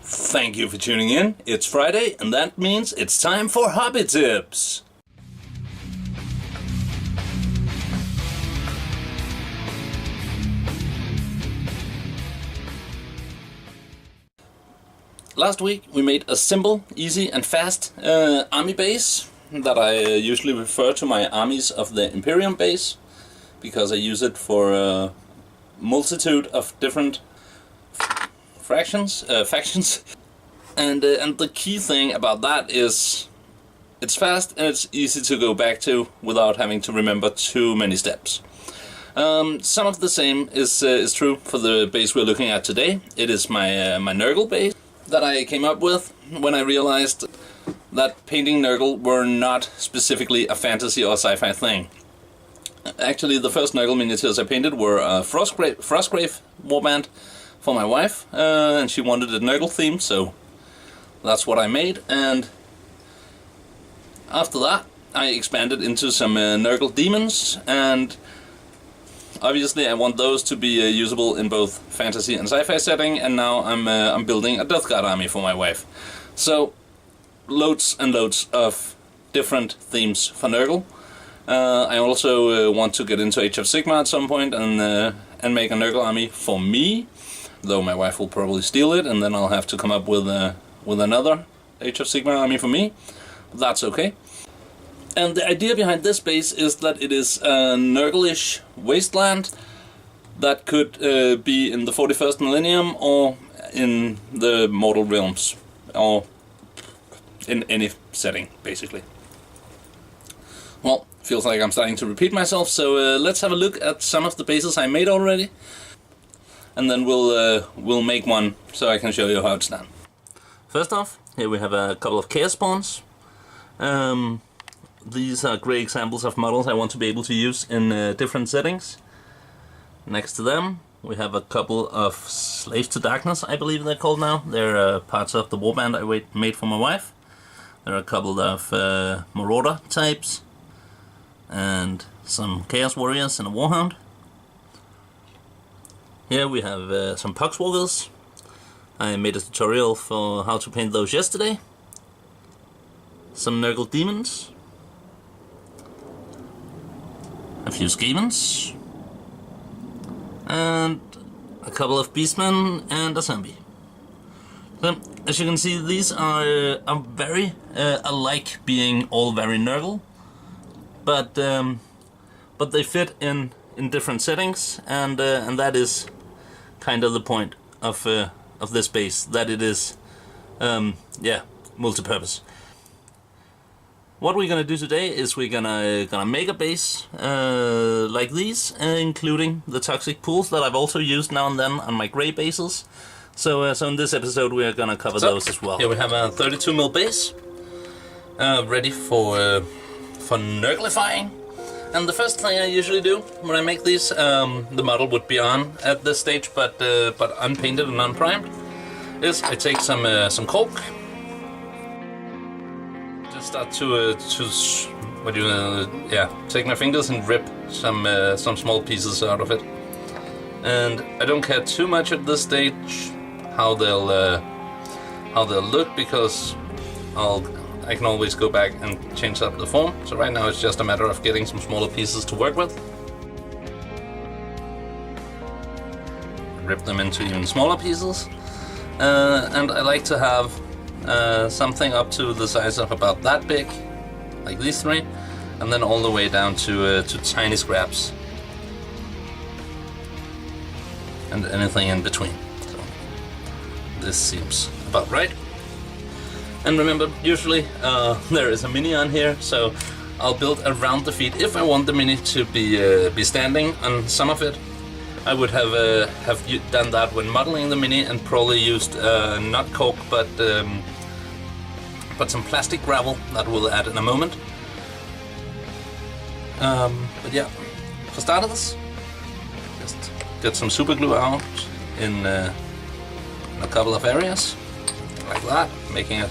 Thank you for tuning in. It's Friday, and that means it's time for Hobby Tips. Last week we made a simple, easy and fast army base that I usually refer to my armies of the Imperium base, because I use it for a multitude of different factions. And the key thing about that is it's fast and it's easy to go back to without having to remember too many steps. Some of the same is true for the base we're looking at today. It is my Nurgle base that I came up with when I realized that painting Nurgle were not specifically a fantasy or sci-fi thing. Actually, the first Nurgle miniatures I painted were a Frostgrave warband for my wife, and she wanted a Nurgle theme, so that's what I made. And after that I expanded into some Nurgle demons, and obviously I want those to be usable in both fantasy and sci-fi setting, and now I'm building a Death Guard army for my wife. So loads and loads of different themes for Nurgle. I also want to get into Age of Sigmar at some point and make a Nurgle army for me, though my wife will probably steal it, and then I'll have to come up with another Age of Sigmar army for me. That's okay. And the idea behind this base is that it is a Nurgle-ish wasteland that could be in the 41st millennium or in the mortal realms, or in any setting, basically. Well, feels like I'm starting to repeat myself, so let's have a look at some of the bases I made already, and then we'll make one so I can show you how it's done. First off, here we have a couple of chaos spawns. These are great examples of models I want to be able to use in different settings. Next to them we have a couple of Slaves to Darkness, I believe they're called now. They're parts of the warband I made for my wife. There are a couple of Marauder types and some Chaos Warriors and a Warhound. Here we have some Poxwalkers. I made a tutorial for how to paint those yesterday. Some Nurgle Demons. A few Skavens. And a couple of Beastmen and a Zombie. So, as you can see, these are very alike, being all very Nurgle, but they fit in different settings, and that is kind of the point of this base, that it is multi-purpose. What we're gonna do today is we're gonna make a base like these, including the toxic pools that I've also used now and then on my grey bases. So in this episode we're gonna cover those as well. Here we have a 32mm base, ready for Nurglifying. And the first thing I usually do when I make these, the model would be on at this stage, but unpainted and unprimed, is I take some cork. Just start to take my fingers and rip some small pieces out of it. And I don't care too much at this stage how they'll look, because I can always go back and change up the form. So right now it's just a matter of getting some smaller pieces to work with. Rip them into even smaller pieces. And I like to have something up to the size of about that big, like these three, and then all the way down to tiny scraps. And anything in between. So this seems about right. And remember, usually there is a mini on here, so I'll build around the feet. If I want the mini to be standing on some of it, I would have done that when modeling the mini, and probably used not cork but some plastic gravel that we'll add in a moment. But yeah, for starters, just get some Superglue out in a couple of areas, like that, making a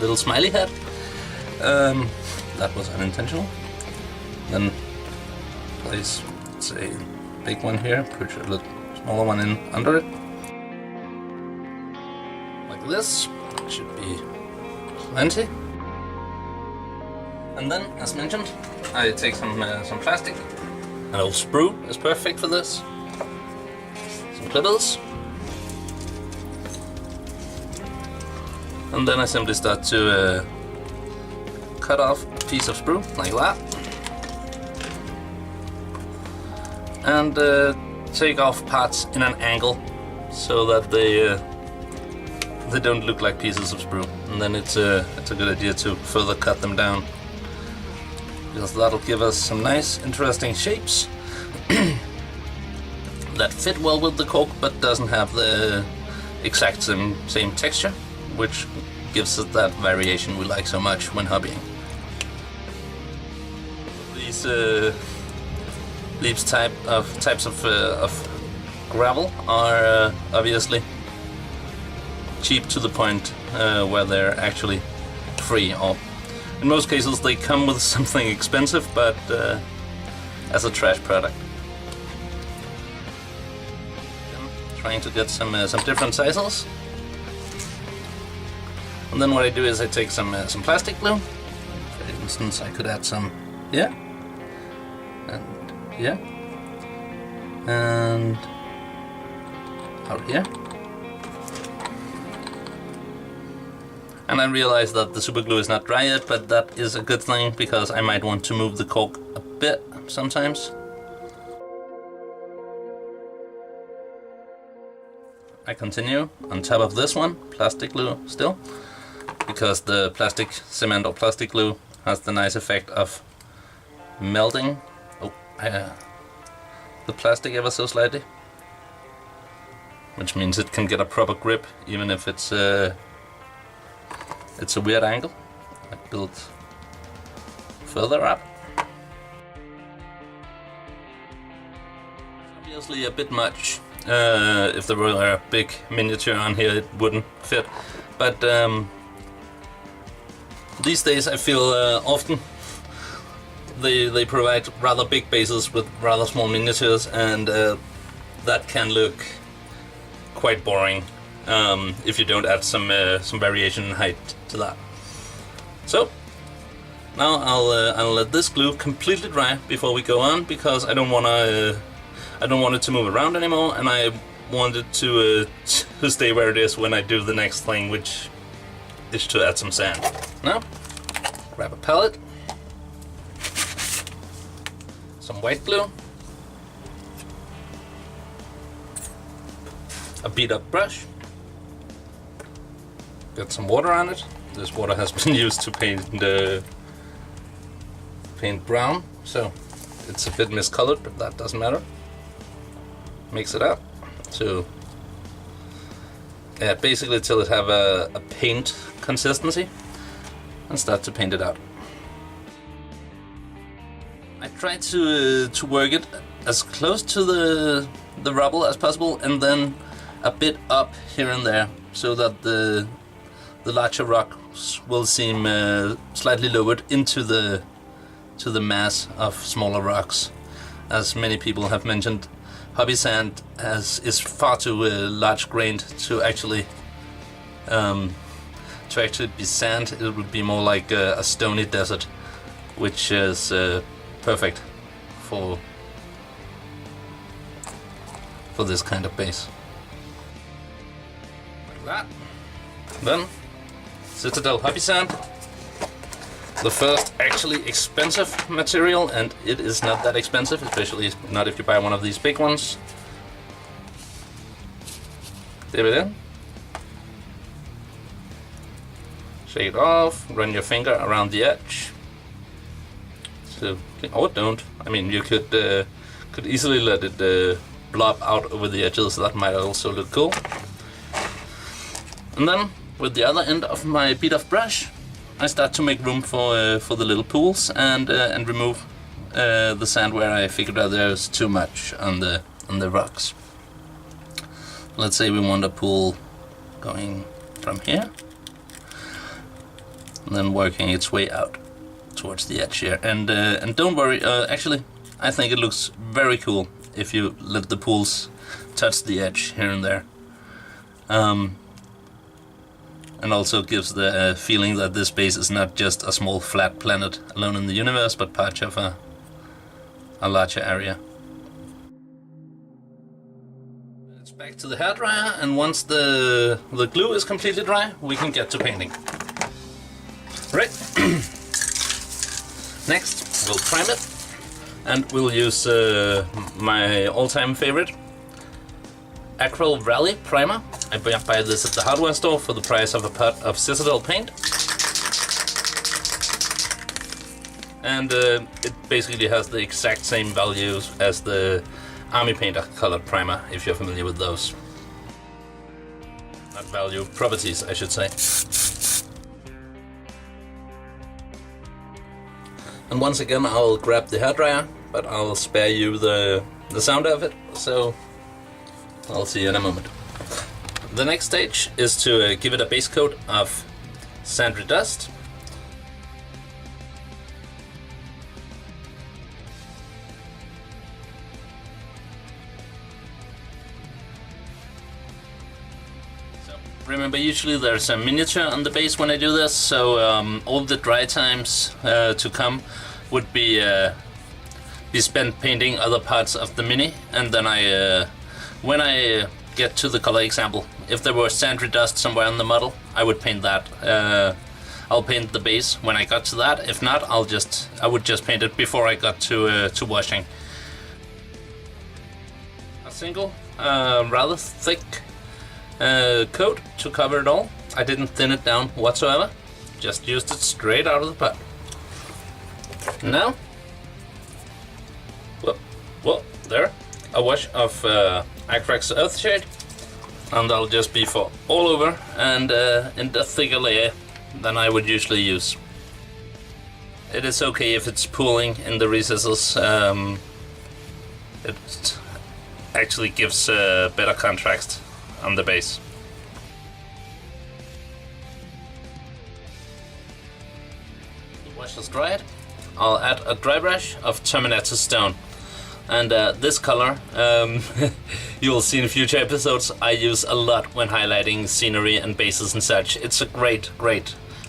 little smiley head. That was unintentional. Then place, let's say, big one here, put a little smaller one in under it. like this. Should be plenty. And then, as mentioned, I take some plastic. An old sprue is perfect for this. Some clippers. And then I simply start to cut off a piece of sprue, like that. And take off parts in an angle, so that they don't look like pieces of sprue. And then it's a good idea to further cut them down, because that'll give us some nice, interesting shapes that fit well with the cork, but doesn't have the exact same texture, which gives us that variation we like so much when hobbying. These types of gravel are obviously cheap to the point where they're actually free, or in most cases they come with something expensive, but as a trash product. I'm trying to get some different sizes, and then what I do is I take some plastic glue. For instance, I could add some here. And here, and out here. And I realize that the superglue is not dry yet, but that is a good thing, because I might want to move the cork a bit sometimes. I continue on top of this one, plastic glue still, because the plastic cement or plastic glue has the nice effect of melting the plastic ever so slightly, which means it can get a proper grip even if it's a weird angle. I build further up. Obviously a bit much. If there were a big miniature on here, it wouldn't fit, but these days I feel often they provide rather big bases with rather small miniatures, and that can look quite boring if you don't add some variation in height to that. So now I'll let this glue completely dry before we go on, because I don't want it to move around anymore, and I want it to stay where it is when I do the next thing, which is to add some sand. Now, grab a palette, some white glue, a beat up brush, get some water on it. This water has been used to paint brown, so it's a bit miscolored, but that doesn't matter. Mix it up to basically till it have a paint consistency, and start to paint it out. I try to work it as close to the rubble as possible, and then a bit up here and there, so that the larger rocks will seem slightly lowered into the mass of smaller rocks. As many people have mentioned, hobby sand is far too large grained to actually be sand. It would be more like a stony desert, which is perfect for this kind of base. Like that. Then Citadel hobby sand, the first actually expensive material, and it is not that expensive, especially not if you buy one of these big ones. Dip it in, shake it off, run your finger around the edge. So, or don't. I mean, you could easily let it blob out over the edges. That might also look cool. And then, with the other end of my beat up brush, I start to make room for the little pools, and remove the sand where I figured out there's too much on the rocks. Let's say we want a pool going from here, and then working its way out towards the edge here. And don't worry, actually, I think it looks very cool if you let the pools touch the edge here and there. and also gives the feeling that this base is not just a small flat planet alone in the universe, but part of a larger area. It's back to the hairdryer, and once the glue is completely dry, we can get to painting. Right. Next, we'll prime it, and we'll use my all-time favorite Acryl Rally primer. I buy this at the hardware store for the price of a pot of Citadel paint. And it basically has the exact same values as the Army Painter colored primer, if you're familiar with those. Not value, properties, I should say. And once again, I'll grab the hairdryer, but I'll spare you the sound of it, so I'll see you in a moment. The next stage is to give it a base coat of sandry dust. Remember, usually there's a miniature on the base when I do this, so all the dry times to come would be spent painting other parts of the mini, and then when I get to the color example, if there were sandry dust somewhere on the model, I would paint that. I'll paint the base when I got to that. If not, I would just paint it before I got to washing. A single, rather thick coat to cover it all. I didn't thin it down whatsoever, just used it straight out of the pot. Now, whoop, there, a wash of Acrylex Earthshade, and that'll just be for all over and in the thicker layer than I would usually use. It is okay if it's pooling in the recesses. It actually gives better contrast on the base. The wash is dried. I'll add a dry brush of Terminator Stone. And this color, you'll see in future episodes, I use a lot when highlighting scenery and bases and such. It's a great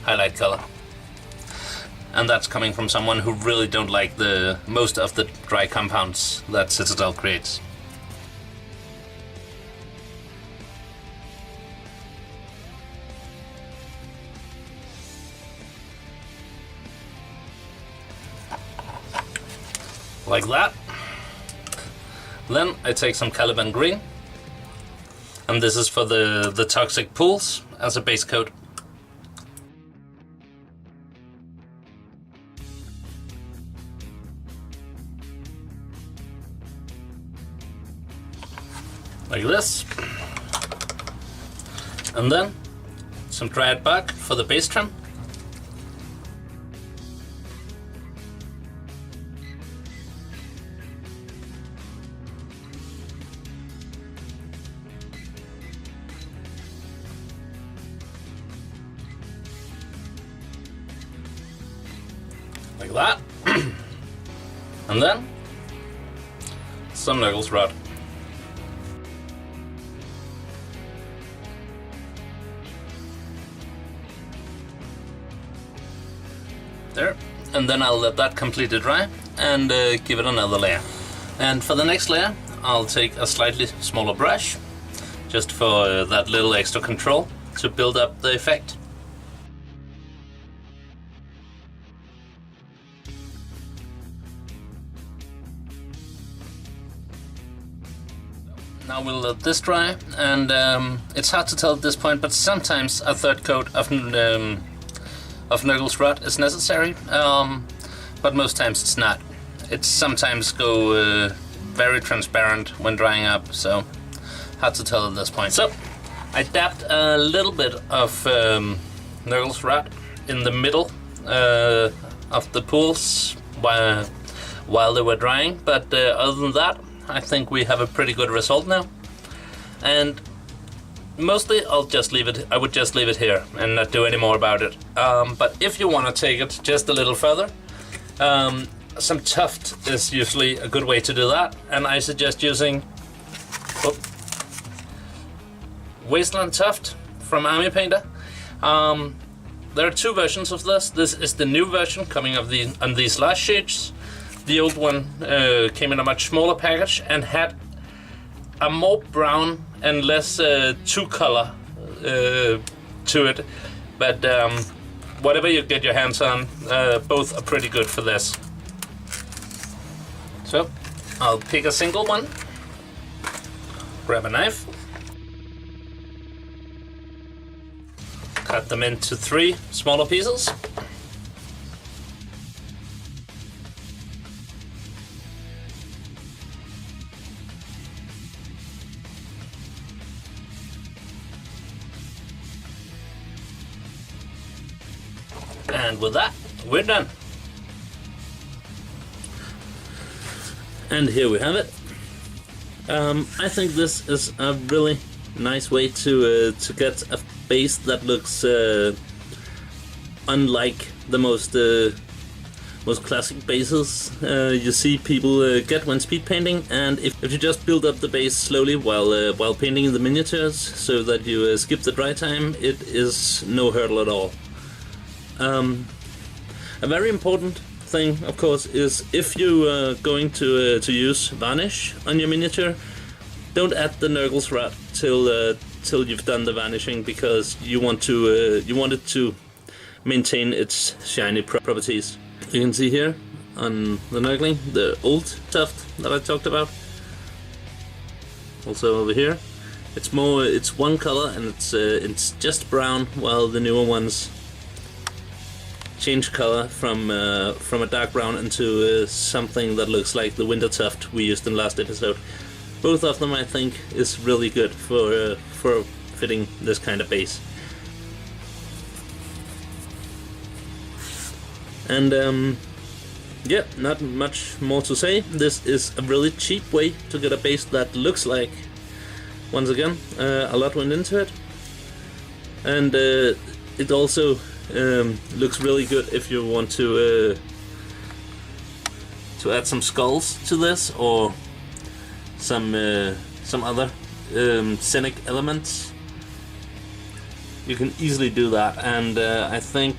highlight color. And that's coming from someone who really don't like most of the dry compounds that Citadel creates. Like that. Then I take some Caliban Green, and this is for the toxic pools as a base coat. Like this. And then some dried bark for the base trim. Like that. And then some Nuggles rod. There. And then I'll let that completely dry and give it another layer. And for the next layer, I'll take a slightly smaller brush, just for that little extra control to build up the effect. Now we'll let this dry, and it's hard to tell at this point, but sometimes a third coat of Nuggles rod is necessary, but most times it's not. It sometimes go very transparent when drying up, so hard to tell at this point. So I dabbed a little bit of Nuggles rod in the middle of the pools while they were drying, but other than that, I think we have a pretty good result now. And mostly I would just leave it here and not do any more about it. But if you want to take it just a little further, some Tuft is usually a good way to do that, and I suggest using Wasteland Tuft from Army Painter. There are two versions of this. This is the new version coming on these last shades. The old one came in a much smaller package and had a more brown and less two color to it. But whatever you get your hands on, both are pretty good for this. So I'll pick a single one, grab a knife, cut them into 3 smaller pieces. And with that, we're done. And here we have it. I think this is a really nice way to get a base that looks unlike the most classic bases you see people get when speed painting. And if you just build up the base slowly while painting the miniatures, so that you skip the dry time, it is no hurdle at all. A very important thing, of course, is if you are going to use varnish on your miniature, don't add the Nurgle's Rot till you've done the vanishing, because you want it to maintain its shiny properties. You can see here on the Nurgling the old Tuft that I talked about. Also over here, it's one color and it's just brown, while the newer ones change color from a dark brown into something that looks like the winter Tuft we used in last episode. Both of them, I think, is really good for fitting this kind of base. And yeah, not much more to say. This is a really cheap way to get a base that looks like, once again, a lot went into it, and it also looks really good if you want to add some skulls to this, or some other scenic elements. You can easily do that, and I think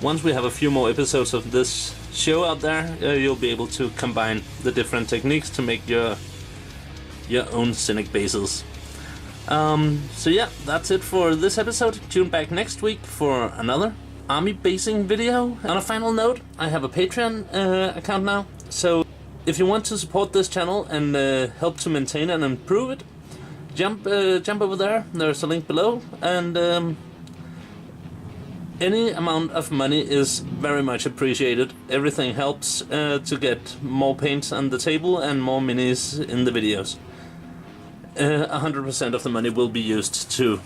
once we have a few more episodes of this show out there, you'll be able to combine the different techniques to make your own scenic bases. So yeah, that's it for this episode. Tune back next week for another army basing video. On a final note, I have a Patreon account now, so if you want to support this channel and help to maintain and improve it, jump over there. There's a link below, and any amount of money is very much appreciated. Everything helps to get more paints on the table and more minis in the videos. 100% of the money will be used to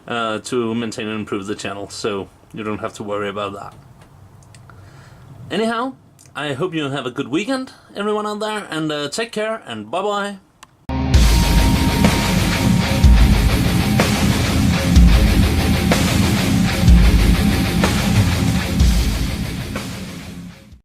maintain and improve the channel, so you don't have to worry about that. Anyhow, I hope you have a good weekend, everyone out there, and take care, and bye bye.